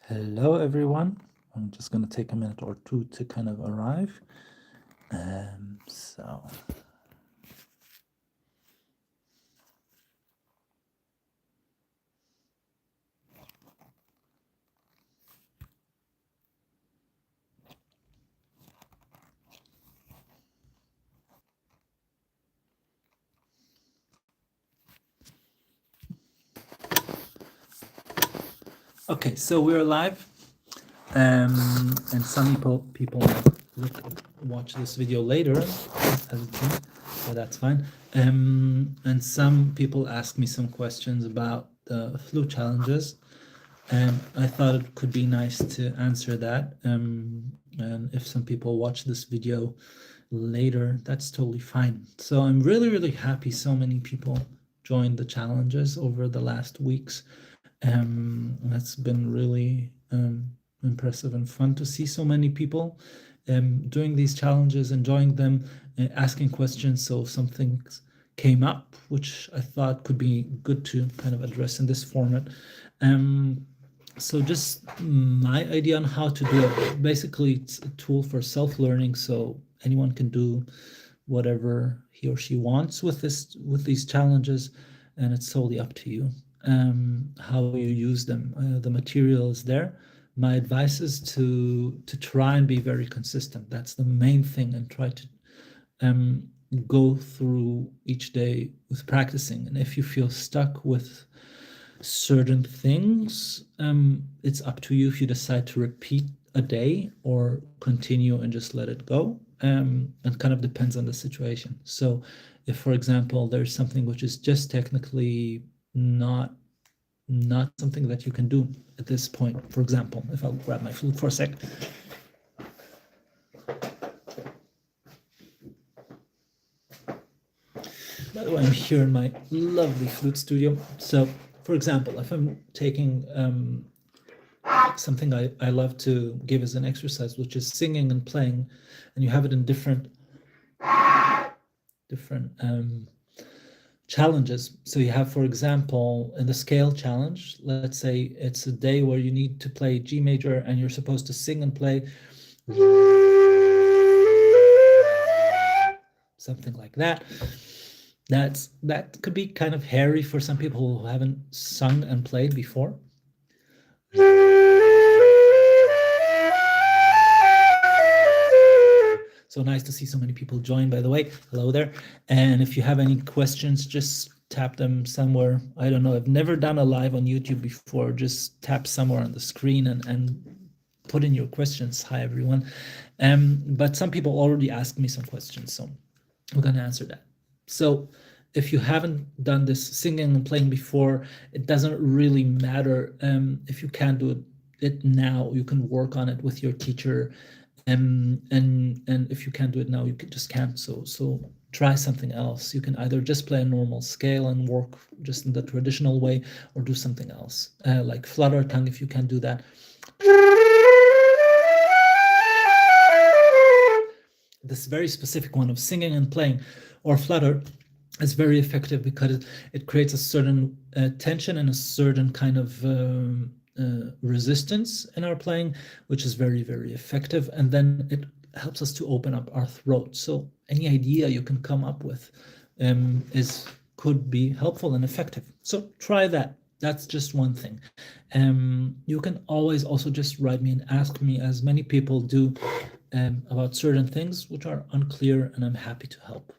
Hello, everyone. I'm just going to take a minute or two to kind of arrive. Okay, so we're live, and some people might watch this video later, as it seems, so that's fine. And some people ask me some questions about the Flute challenges, and I thought it could be nice to answer that. And if some people watch this video later, that's totally fine. So I'm really, really happy so many people joined the challenges over the last weeks. That's been really impressive and fun to see so many people doing these challenges, enjoying them, asking questions. So some things came up, which I thought could be good to kind of address in this format. So just my idea on how to do it. Basically, it's a tool for self-learning, so anyone can do whatever he or she wants with these challenges, and it's totally up to you how you use them. The material is there. My advice is to try and be very consistent. That's the main thing, and try to go through each day with practicing. And if you feel stuck with certain things, it's up to you if you decide to repeat a day or continue and just let it go. It kind of depends on the situation. So if, for example, there's something which is just technically not something that you can do at this point, for example, if I'll grab my flute for a sec. By the way, I'm here in my lovely flute studio. So, for example, if I'm taking something I love to give as an exercise, which is singing and playing, and you have it in different challenges. So you have, for example, in the scale challenge, let's say it's a day where you need to play G major and you're supposed to sing and play something like that. That could be kind of hairy for some people who haven't sung and played before. So nice to see so many people join, by the way. Hello there. And if you have any questions, just tap them somewhere. I don't know. I've never done a live on YouTube before. Just tap somewhere on the screen and put in your questions. Hi, everyone. But some people already asked me some questions, so we're going to answer that. So if you haven't done this singing and playing before, it doesn't really matter. If you can't do it now, you can work on it with your teacher. And if you can't do it now, you just can't. So try something else. You can either just play a normal scale and work just in the traditional way, or do something else, like flutter tongue if you can't do that. This very specific one of singing and playing, or flutter, is very effective because it creates a certain tension and a certain kind of resistance in our playing, which is very, very effective. And then it helps us to open up our throat. So any idea you can come up with could be helpful and effective. So try that. That's just one thing. You can always also just write me and ask me, as many people do, about certain things which are unclear, and I'm happy to help.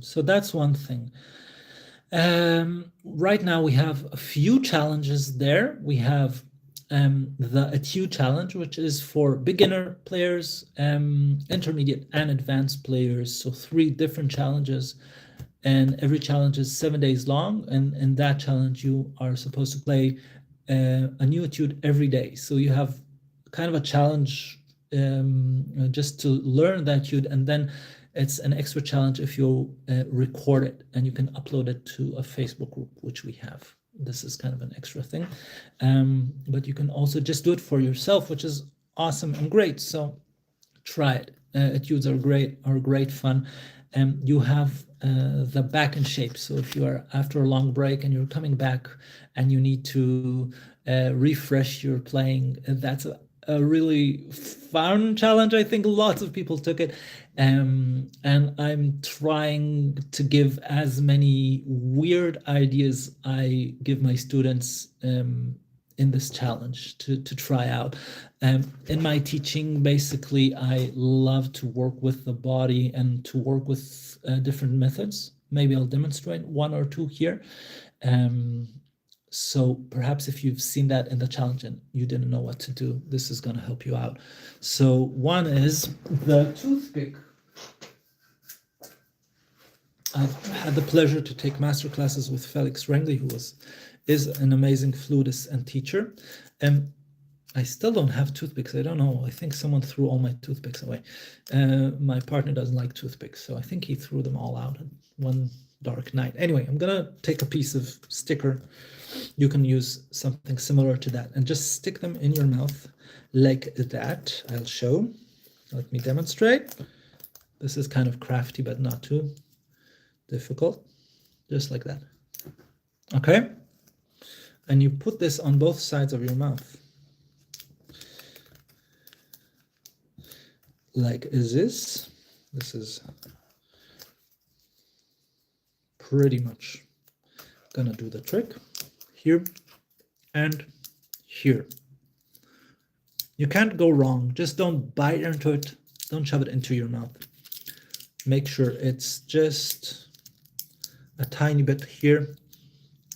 So that's one thing. Right now we have a few challenges there. We have the Attune challenge, which is for beginner players, intermediate and advanced players. So 3 different challenges, and every challenge is 7 days long. And in that challenge, you are supposed to play a new etude every day. So you have kind of a challenge just to learn that etude, and then it's an extra challenge if you record it and you can upload it to a Facebook group, which we have. This is kind of an extra thing. But you can also just do it for yourself, which is awesome and great. So try it. etudes are great fun. You have the back in shape. So if you are after a long break and you're coming back and you need to refresh your playing, that's a really fun challenge. I think lots of people took it. And I'm trying to give as many weird ideas I give my students in this challenge to try out. In my teaching, basically, I love to work with the body and to work with different methods. Maybe I'll demonstrate one or two here. So perhaps if you've seen that in the challenge and you didn't know what to do, this is going to help you out. So one is the toothpick. I've had the pleasure to take master classes with Felix Rengli, who is an amazing flutist and teacher. I still don't have toothpicks. I don't know. I think someone threw all my toothpicks away. My partner doesn't like toothpicks, so I think he threw them all out one dark night. Anyway, I'm gonna take a piece of sticker. You can use something similar to that and just stick them in your mouth like that. I'll show. Let me demonstrate. This is kind of crafty, but not too difficult. Just like that. Okay? And you put this on both sides of your mouth. Like this. This is pretty much gonna do the trick. Here and here. You can't go wrong. Just don't bite into it. Don't shove it into your mouth. Make sure it's just a tiny bit here.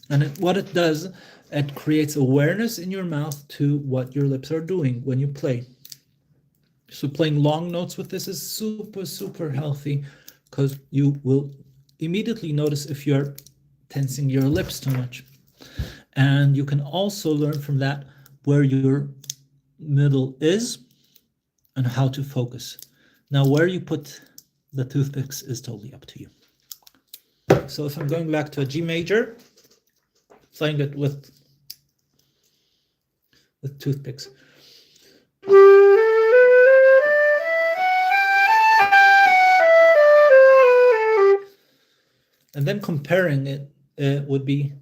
And what it does, it creates awareness in your mouth to what your lips are doing when you play. So playing long notes with this is super, super healthy because you will immediately notice if you're tensing your lips too much. And you can also learn from that where your middle is and how to focus. Now, where you put the toothpicks is totally up to you. So if I'm going back to a G major, playing it with toothpicks. And then comparing it would be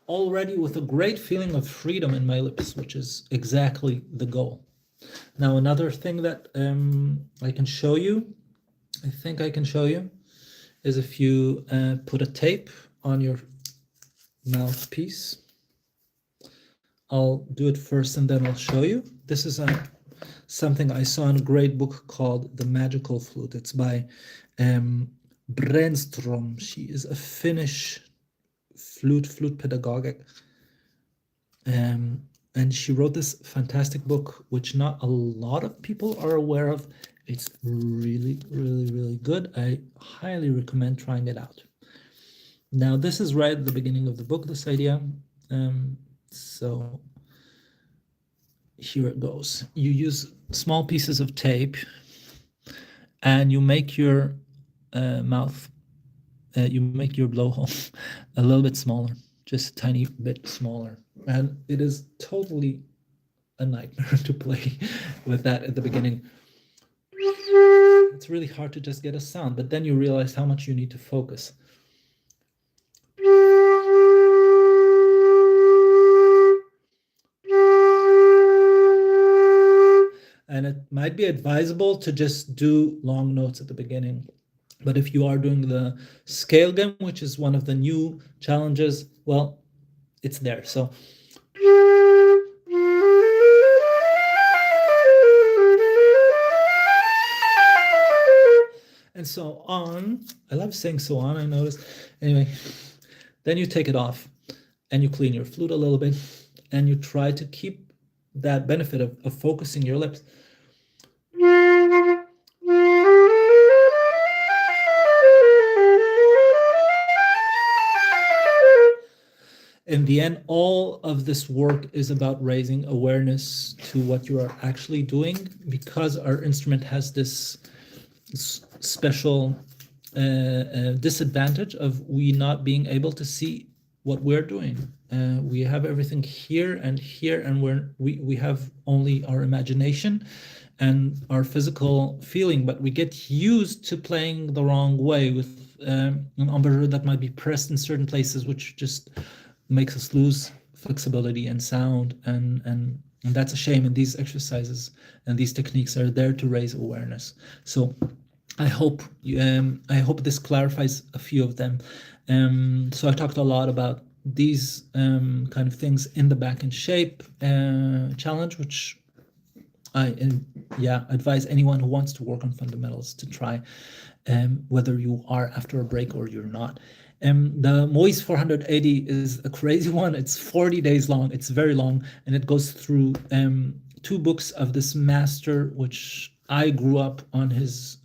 already with a great feeling of freedom in my lips, which is exactly the goal. Now, another thing that I can show you, I think I can show you, is if you put a tape on your mouthpiece. I'll do it first and then I'll show you. This is something I saw in a great book called The Magical Flute. It's by Brännström. She is a Finnish flute pedagogic. And she wrote this fantastic book, which not a lot of people are aware of. It's really, really, really good. I highly recommend trying it out. Now, this is right at the beginning of the book, this idea. So here it goes. You use small pieces of tape and you make your mouth, you make your blowhole a little bit smaller, just a tiny bit smaller. And it is totally a nightmare to play with that at the beginning. It's really hard to just get a sound, but then you realize how much you need to focus. And it might be advisable to just do long notes at the beginning. But if you are doing the scale game, which is one of the new challenges, well, it's there. So and so on. I love saying so on, I noticed. Anyway, then you take it off and you clean your flute a little bit and you try to keep that benefit of focusing your lips. In the end, all of this work is about raising awareness to what you are actually doing, because our instrument has this special disadvantage of we not being able to see what we're doing. We have everything here, and we have only our imagination and our physical feeling, but we get used to playing the wrong way with an embouchure that might be pressed in certain places, which just makes us lose flexibility and sound, and that's a shame. And these exercises and these techniques are there to raise awareness. So I hope this clarifies a few of them. So I talked a lot about these kind of things in the back and shape challenge, which I advise anyone who wants to work on fundamentals to try, whether you are after a break or you're not. The Moise 480 is a crazy one. It's 40 days long. It's very long, and it goes through 2 books of this master, which I grew up on his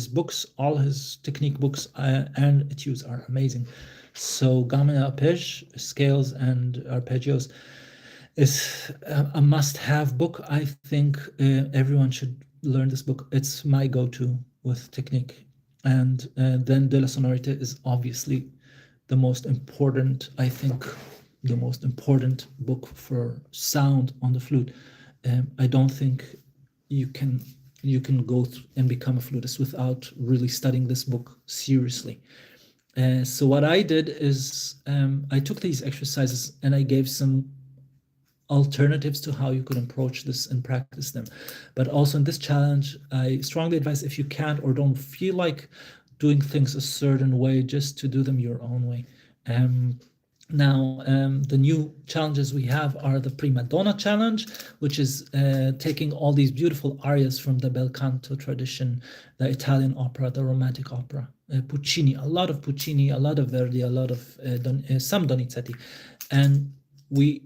books. All his technique books and etudes are amazing. So Gamin Arpege, Scales and Arpeggios, is a must-have book. I think everyone should learn this book. It's my go-to with technique. And then De La Sonorité is obviously the most important, I think, the most important book for sound on the flute. I don't think you can go and become a flutist without really studying this book seriously. So what I did is I took these exercises and I gave some alternatives to how you could approach this and practice them. But also in this challenge, I strongly advise, if you can't or don't feel like doing things a certain way, just to do them your own way. Now, the new challenges we have are the Prima Donna challenge, which is taking all these beautiful arias from the bel canto tradition, the Italian opera, the romantic opera, Puccini, a lot of Puccini, a lot of Verdi, a lot of some Donizetti, and we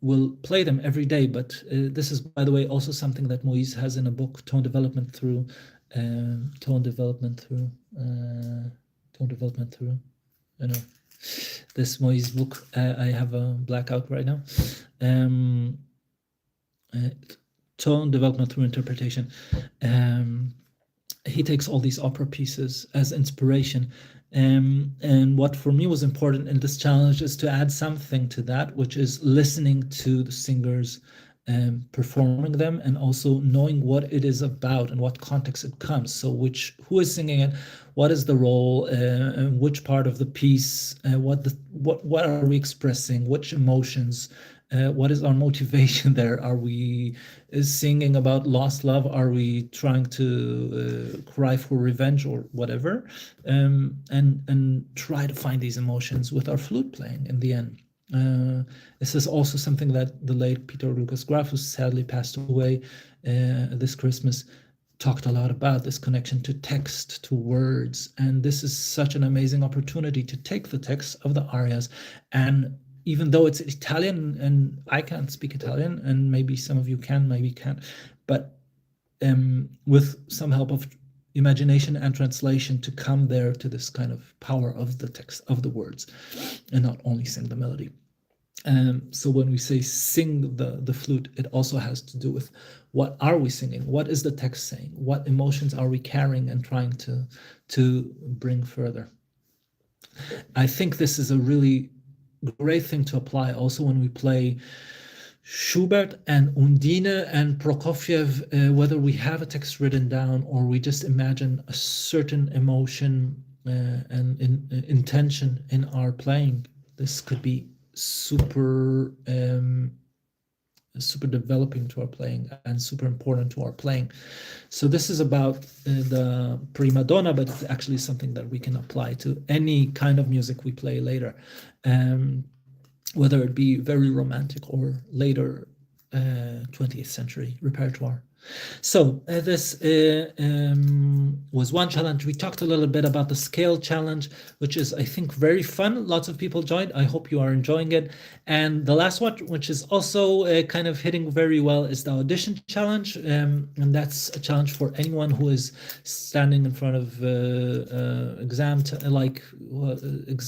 will play them every day. But this is, by the way, also something that Moise has in a book, Tone Development Through. I know this Moise book. I have a blackout right now. Tone Development Through Interpretation. He takes all these opera pieces as inspiration. And what for me was important in this challenge is to add something to that, which is listening to the singers performing them, and also knowing what it is about and what context it comes. So who is singing it, what is the role, and which part of the piece, what are we expressing, which emotions, what is our motivation there? Are we singing about lost love? Are we trying to cry for revenge or whatever? And try to find these emotions with our flute playing in the end. This is also something that the late Peter Lucas Graf, who sadly passed away this Christmas, talked a lot about, this connection to text, to words. And this is such an amazing opportunity to take the text of the arias, and even though it's Italian and I can't speak Italian, and maybe some of you can, maybe can't, but with some help of imagination and translation, to come there to this kind of power of the text, of the words, and not only sing the melody. So when we say sing the flute, it also has to do with what are we singing? What is the text saying? What emotions are we carrying and trying to bring further? I think this is a really great thing to apply also when we play Schubert and Undine and Prokofiev, whether we have a text written down or we just imagine a certain emotion and intention in our playing. This could be super developing to our playing and super important to our playing. So this is about the prima donna, but it's actually something that we can apply to any kind of music we play later, whether it be very romantic or later 20th century repertoire. So this was one challenge. We talked a little bit about the scale challenge, which is, I think, very fun. Lots of people joined. I hope you are enjoying it. And the last one, which is also kind of hitting very well, is the audition challenge. And that's a challenge for anyone who is standing in front of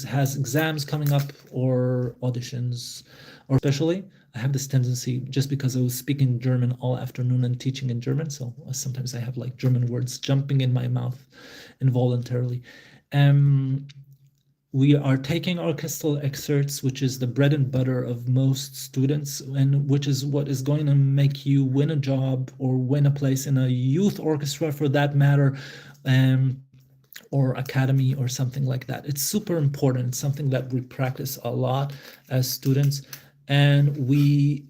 has exams coming up or auditions, or especially. I have this tendency, just because I was speaking German all afternoon and teaching in German, so sometimes I have like German words jumping in my mouth involuntarily. we are taking orchestral excerpts, which is the bread and butter of most students, and which is what is going to make you win a job or win a place in a youth orchestra, for that matter, or academy or something like that. It's super important. It's something that we practice a lot as students, and we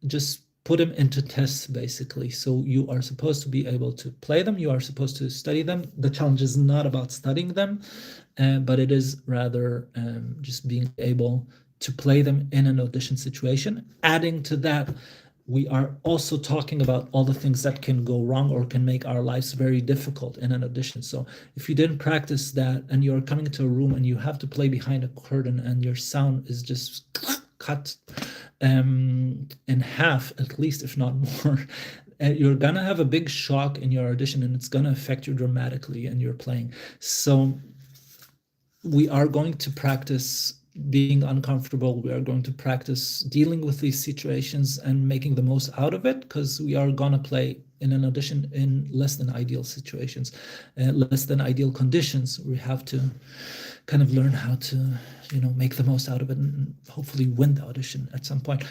just put them into tests, basically. So you are supposed to be able to play them. You are supposed to study them. The challenge is not about studying them, but it is rather just being able to play them in an audition situation. Adding to that, we are also talking about all the things that can go wrong or can make our lives very difficult in an audition. So if you didn't practice that and you're coming to a room and you have to play behind a curtain and your sound is just cut in half, at least, if not more, you're gonna have a big shock in your audition, and it's gonna affect you dramatically in your playing. So we are going to practice being uncomfortable. We are going to practice dealing with these situations and making the most out of it, because we are going to play in an audition in less than ideal situations, less than ideal conditions. We have to kind of learn how to, make the most out of it and hopefully win the audition at some point.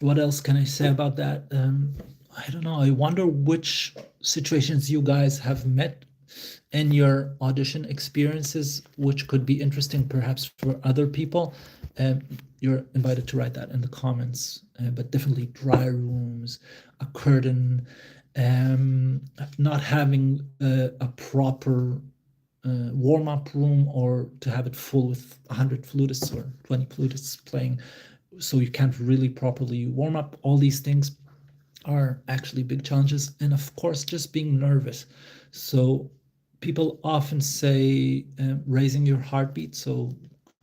What else can I say about that? I don't know. I wonder which situations you guys have met in your audition experiences, which could be interesting perhaps for other people. You're invited to write that in the comments, but definitely dry rooms, a curtain, not having a proper warm-up room, or to have it full with 100 flutists or 20 flutists playing, so you can't really properly warm up. All these things are actually big challenges. And of course, just being nervous. So people often say raising your heartbeat, so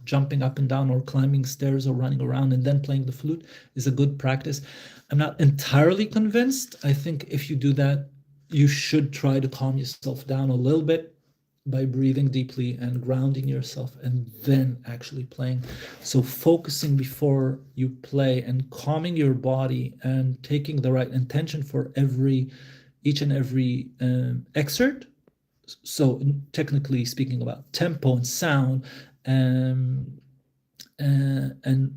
jumping up and down or climbing stairs or running around and then playing the flute is a good practice. I'm not entirely convinced. I think if you do that, you should try to calm yourself down a little bit by breathing deeply and grounding yourself, and then actually playing. So focusing before you play and calming your body and taking the right intention for each and every excerpt. So technically speaking, about tempo and sound, and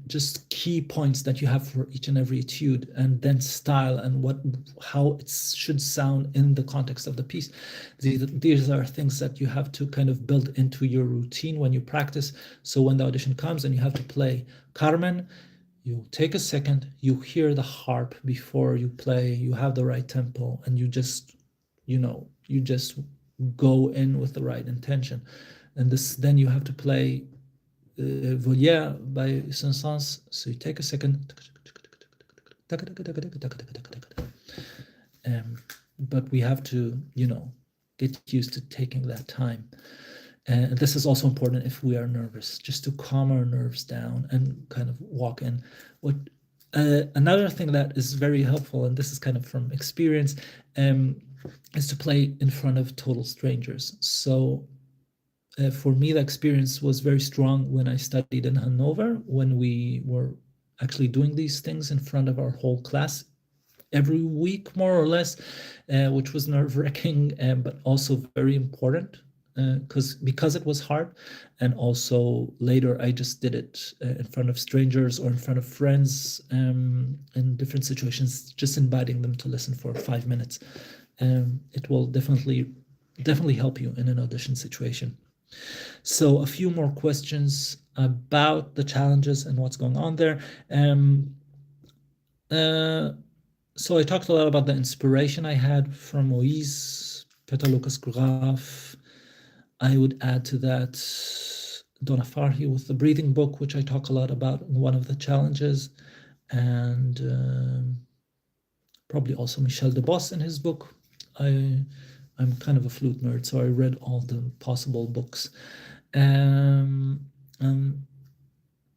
just key points that you have for each and every etude, and then style and how it should sound in the context of the piece. These are things that you have to kind of build into your routine when you practice. So when the audition comes and you have to play Carmen, you take a second, you hear the harp before you play, you have the right tempo, and you just go in with the right intention. And then you have to play Volière by Saint-Saëns. So you take a second, but we have to, get used to taking that time. And this is also important if we are nervous, just to calm our nerves down and kind of walk in. Another thing that is very helpful, and this is kind of from experience, is to play in front of total strangers. So for me, the experience was very strong when I studied in Hanover, when we were actually doing these things in front of our whole class every week, more or less, which was nerve-wracking, but also very important, because it was hard. And also later I just did it in front of strangers or in front of friends, in different situations, just inviting them to listen for 5 minutes. It will definitely help you in an audition situation. So a few more questions about the challenges and what's going on there. So I talked a lot about the inspiration I had from Moïse, Peter Lucas Graf. I would add to that Donna Farhi with the breathing book, which I talk a lot about in one of the challenges, and probably also Michel Debos in his book. I'm kind of a flute nerd, so I read all the possible books.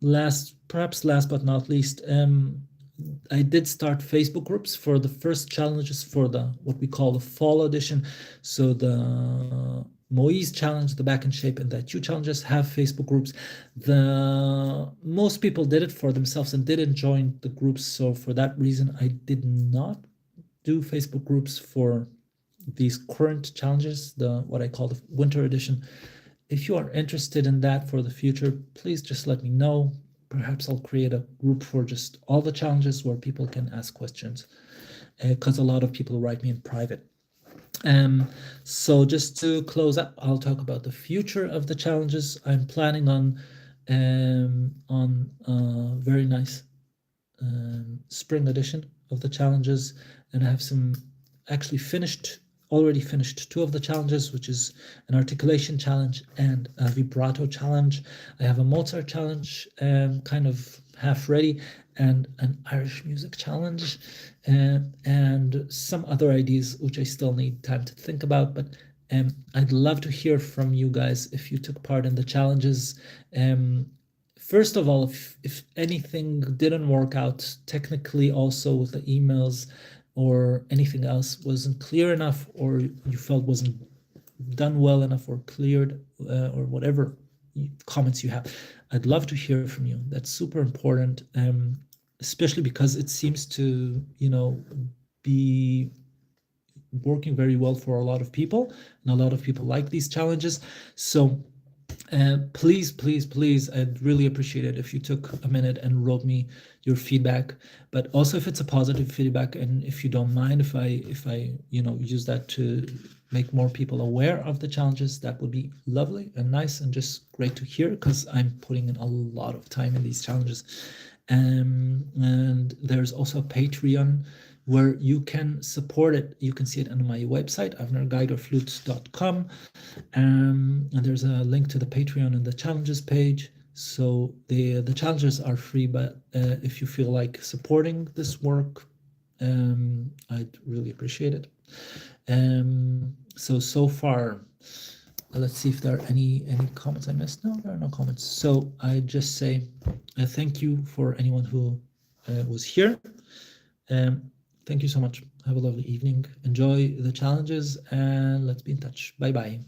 Last but not least, I did start Facebook groups for the first challenges for what we call the fall edition. So the Moïse challenge, the Back in Shape, and the Etude challenges have Facebook groups. Most people did it for themselves and didn't join the groups. So for that reason, I did not do Facebook groups for these current challenges, what I call the winter edition. if you are interested in that for the future, please just let me know. Perhaps I'll create a group for just all the challenges where people can ask questions, because a lot of people write me in private. So just to close up, I'll talk about the future of the challenges. I'm planning on a very nice spring edition of the challenges, and I have already finished 2 of the challenges, which is an articulation challenge and a vibrato challenge. I have a Mozart challenge kind of half ready, and an Irish music challenge, and some other ideas which I still need time to think about. But I'd love to hear from you guys if you took part in the challenges. First of all, if anything didn't work out technically, also with the emails or anything else wasn't clear enough, or you felt wasn't done well enough or cleared, or whatever comments you have, I'd love to hear from you. That's super important, especially because it seems to, be working very well for a lot of people, and a lot of people like these challenges. So please, please, please, I'd really appreciate it if you took a minute and wrote me your feedback. But also, if it's a positive feedback, and if you don't mind if I use that to make more people aware of the challenges, that would be lovely and nice and just great to hear, because I'm putting in a lot of time in these challenges. And there's also a Patreon where you can support it. You can see it on my website, avnerguiderflute.com. And there's a link to the Patreon and the challenges page. So the challenges are free, but if you feel like supporting this work, I'd really appreciate it. So far, let's see if there are any comments I missed. No, there are no comments. So I just say thank you for anyone who was here. Thank you so much. Have a lovely evening. Enjoy the challenges, and let's be in touch. Bye bye.